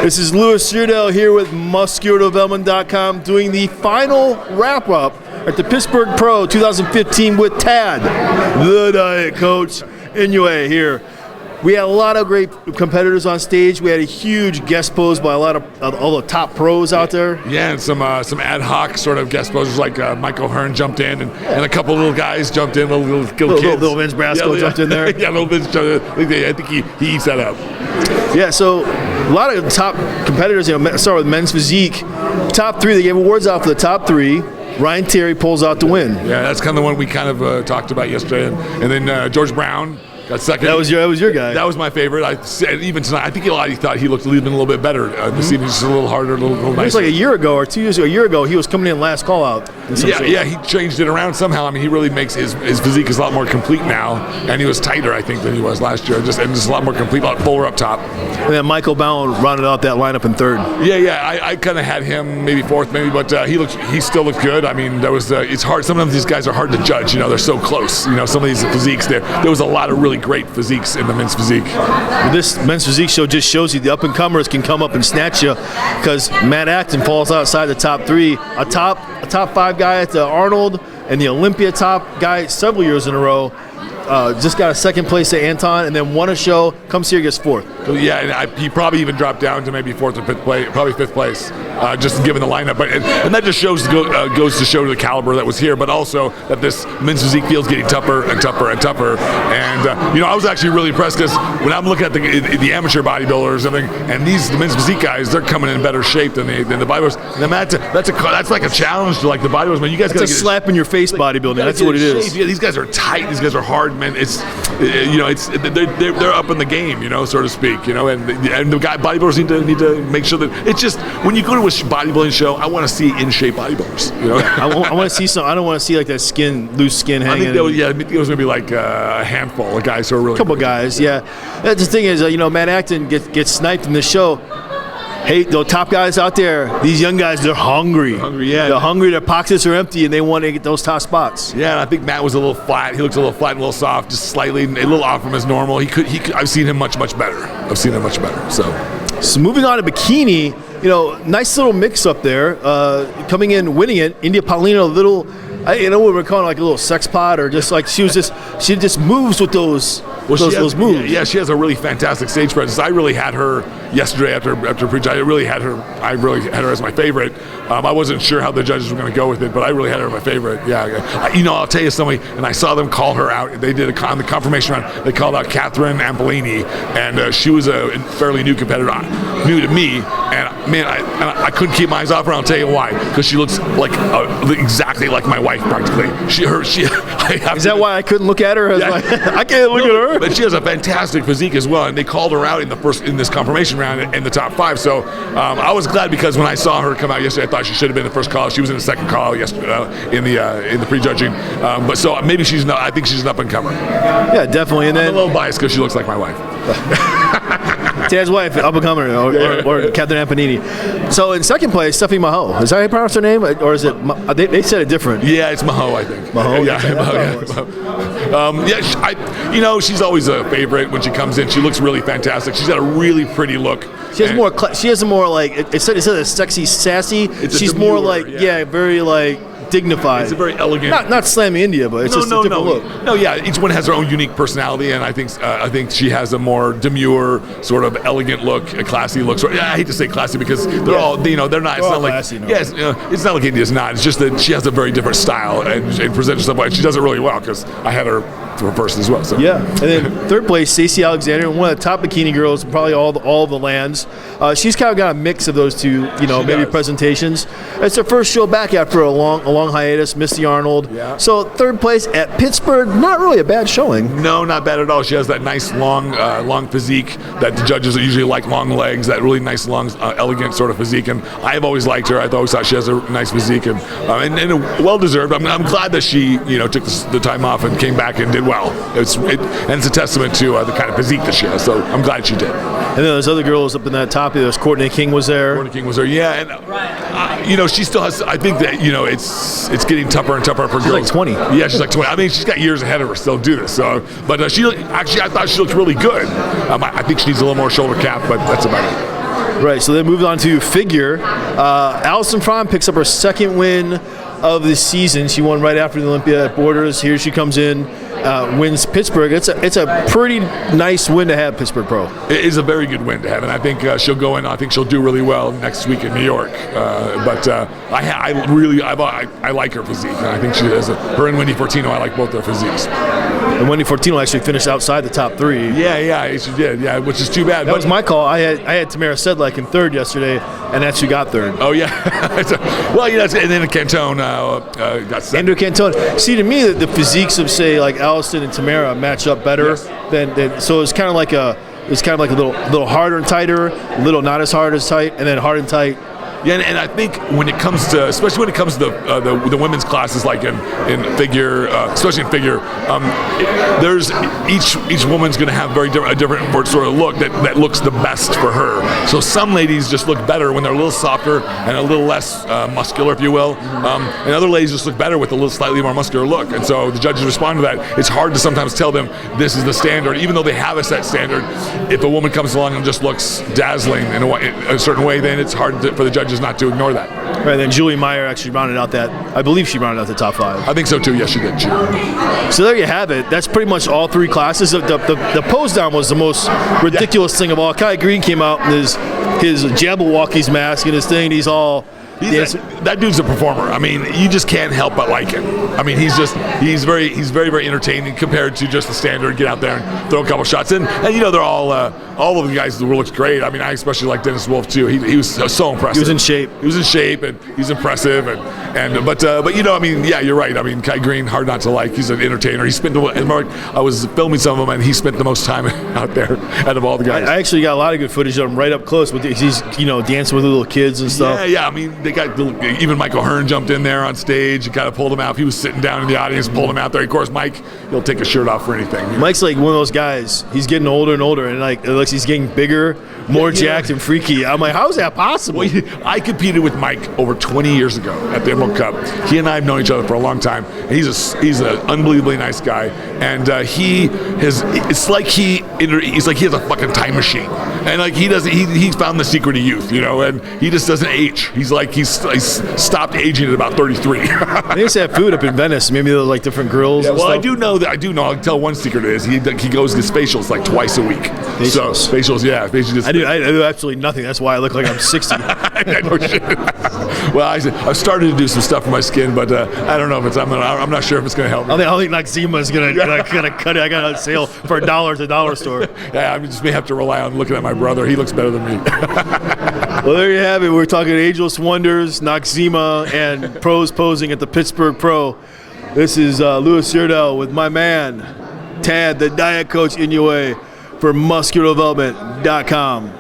This is Louis Seardale here with MuscularDevelopment.com doing the final wrap-up at the Pittsburgh Pro 2015 with Tad, the Diet Coach, Inoue here. We had a lot of great competitors on stage. We had a huge guest pose by a lot of all the top pros out there. Yeah, and some ad hoc sort of guest poses like Michael Hearn jumped in, and a couple of little guys jumped in, little kids. Little Vince Brasco jumped in there. Yeah, little Vince jumped in. I think he eats that up. Yeah, so a lot of top competitors, start with men's physique. Top three, they gave awards out for the top three. Ryan Terry pulls out the win. Yeah, that's kind of the one we kind of talked about yesterday. And then George Brown got second. That was your guy. That was my favorite. Even tonight, I think a lot of you thought he looked even a little bit better. This evening, just a little harder, a little nicer. It was like a year ago or 2 years ago. A year ago, he was coming in last call out. Yeah, he changed it around somehow. I mean, he really makes his physique is a lot more complete now, and he was tighter, I think, than he was last year. Just a lot more complete, a lot fuller up top. And then Michael Bowen rounded out that lineup in third. Yeah. I kind of had him maybe fourth, but he still looked good. I mean, it's hard. Sometimes these guys are hard to judge. They're so close. Some of these physiques there was a lot of really great physiques in the men's physique. This men's physique show just shows you the up-and-comers can come up and snatch you, because Matt Acton falls outside the top three. A top five guy at the Arnold and the Olympia top guy several years in a row. Just got a second place at Anton, and then won a show, comes here, gets fourth. Yeah, and he probably even dropped down to maybe fourth or fifth place, probably fifth place, just given the lineup. But and that just goes to show the caliber that was here, but also that this men's physique field's getting tougher and tougher and tougher. And I was actually really impressed, because when I'm looking at the amateur bodybuilders and these men's physique guys, they're coming in better shape than the bodybuilders. And that's like a challenge to like the bodybuilders. Man, you guys got to slap in your face bodybuilding. That's what it is. Yeah, these guys are tight. These guys are hard. Man, they're up in the game, so to speak, and the bodybuilders need to make sure that it's just when you go to a bodybuilding show, I want to see in shape bodybuilders. I want to see some. I don't want to see like that loose skin hanging. I think it was gonna be like a handful of guys who are really. A couple guys, yeah. The thing is, Matt Acton gets sniped in this show. Hey, the top guys out there, these young guys, they're hungry. Yeah. They're hungry, their pockets are empty, and they want to get those top spots. Yeah, and I think Matt was a little flat. He looked a little flat and a little soft, just slightly, a little off from his normal. I've seen him much better. So moving on to bikini, nice little mix up there. Coming in, winning it, India Paulino, what we're calling like a little sex pod, or just like she just moves with those moves. Yeah, she has a really fantastic stage presence. I really had her yesterday after preach. I really had her as my favorite. I wasn't sure how the judges were going to go with it, but I really had her as my favorite. Yeah, I'll tell you something. And I saw them call her out. They did the confirmation round. They called out Catherine Ampolini, and she was a fairly new competitor, new to me. And man, I couldn't keep my eyes off her. I'll tell you why. Because she looks like exactly like my wife, practically. Is that why I couldn't look at her? I can't look at her. But she has a fantastic physique as well, and they called her out in this confirmation round in the top five. So I was glad, because when I saw her come out yesterday, I thought she should have been the first call. She was in the second call yesterday in the prejudging. But so maybe I think she's an up and comer. Yeah, definitely. And then I'm a little biased because she looks like my wife. Tad's wife, up and comer, or Catherine Ampanini. So in second place, Stephanie Maho. Is that how you pronounce her name, or is it? They said it different. Yeah, it's Maho, I think. Maho. Yeah, Maho. She's always a favorite when she comes in. She looks really fantastic. She's got a really pretty look. She has a more like instead of sexy, sassy. She's more like very like dignified. It's a very elegant. Not slamming India, but it's just a different look. No, yeah. Each one has their own unique personality, and I think she has a more demure, sort of elegant look, a classy look. I hate to say classy because they're all they're not. It's not like classy, no. It's not like India's not. It's just that she has a very different style and presents herself. She does it really well, because I had her for first as well. So yeah, and then third place, Stacey Alexander, one of the top bikini girls, probably all the lands. She's kind of got a mix of those two, maybe presentations. It's her first show back after a long hiatus. Missed the Arnold. Yeah. So third place at Pittsburgh, not really a bad showing. No, not bad at all. She has that nice long physique that the judges usually like, long legs, that really nice long elegant sort of physique. And I've always liked her. I've always thought she has a nice physique and well deserved. I'm glad that she took the time off and came back and did well. It's a testament to the kind of physique that she has. So I'm glad she did. And then there's other girls up in that top. There's Courtney King was there. Yeah, and she still has. I think that it's getting tougher and tougher for girls. She's like 20. Yeah, she's like 20. I mean, she's got years ahead of her still to do this. So, but I thought she looked really good. I think she needs a little more shoulder cap, but that's about it. Right, so then moving on to figure. Allison Fromm picks up her second win of the season. She won right after the Olympia at Borders. Here she comes in, wins Pittsburgh. It's a pretty nice win to have, Pittsburgh Pro. It is a very good win to have, and I think she'll go in. I think she'll do really well next week in New York. But I like her physique. And I think she has her and Wendy Fortino. I like both their physiques. And Wendy Fortino actually finished outside the top 3. Yeah, she did. Yeah, which is too bad. That was my call. I had Tamara Sedlak in third yesterday, and actually got third. Oh yeah. Well, and then Cantone got second. Andrew Cantone. See, to me, the physiques of say like Allison and Tamara match up better than so it's kind of like a little harder and tighter, a little not as hard as tight, and then hard and tight. Yeah, and I think when it comes to, especially when it comes to the women's classes, like in figure, especially in figure, there's each woman's going to have a different sort of look that looks the best for her. So some ladies just look better when they're a little softer and a little less muscular, if you will, and other ladies just look better with a little slightly more muscular look. And so the judges respond to that. It's hard to sometimes tell them this is the standard, even though they have a set standard. If a woman comes along and just looks dazzling in a certain way, then it's hard for the judges not to ignore that. Right, then Julie Meyer actually rounded out I believe she rounded out the top 5. I think so too, yes she did. So there you have it. That's pretty much all 3 classes. The pose down was the most ridiculous thing of all. Kai Green came out in his Jabberwockies mask and his thing, and he's all... That dude's a performer. I mean, you just can't help but like him. I mean, he's very, very entertaining compared to just the standard. Get out there and throw a couple shots in, and they're all of the guys in the world looks great. I mean, I especially like Dennis Wolf too. He was so impressive. He was in shape. He was in shape, and he's impressive. But I mean, yeah, you're right. I mean, Kai Green, hard not to like. He's an entertainer. I was filming some of them, and he spent the most time out there out of all the guys. I actually got a lot of good footage of him right up close. He's dancing with the little kids and stuff. Yeah. I mean, they got even Michael Hearn jumped in there on stage and kind of pulled him out. He was sitting down in the audience, pulled him out there. Of course, Mike, he'll take his shirt off for anything. Mike's like one of those guys. He's getting older and older, and like it looks he's getting bigger, more jacked and freaky. I'm like, how is that possible? Well, I competed with Mike over 20 years ago at the Emerald Cup. He and I have known each other for a long time. He's an unbelievably nice guy, and it's like he has a fucking time machine, and like he found the secret of youth, and he just doesn't age. He's stopped aging at about 33. They used to have food up in Venice. Maybe they're like different grills. Yeah, well, stuff. I do know. I can tell one secret is he goes to facials like twice a week. Facials. So facials, yeah. Facials. I do absolutely nothing. That's why I look like I'm 60. I know shit. Well, I've started to do some stuff for my skin, but I don't know if I'm not sure if it's going to help me. I don't think Noxzema is going to cut it. I got it on sale for $1 at the dollar store. Yeah, I just may have to rely on looking at my brother. He looks better than me. Well, there you have it. We're talking Ageless Wonders, Noxzema, and pros posing at the Pittsburgh Pro. This is Louis Yerdell with my man, Tad, the diet coach Inoue for MuscularDevelopment.com.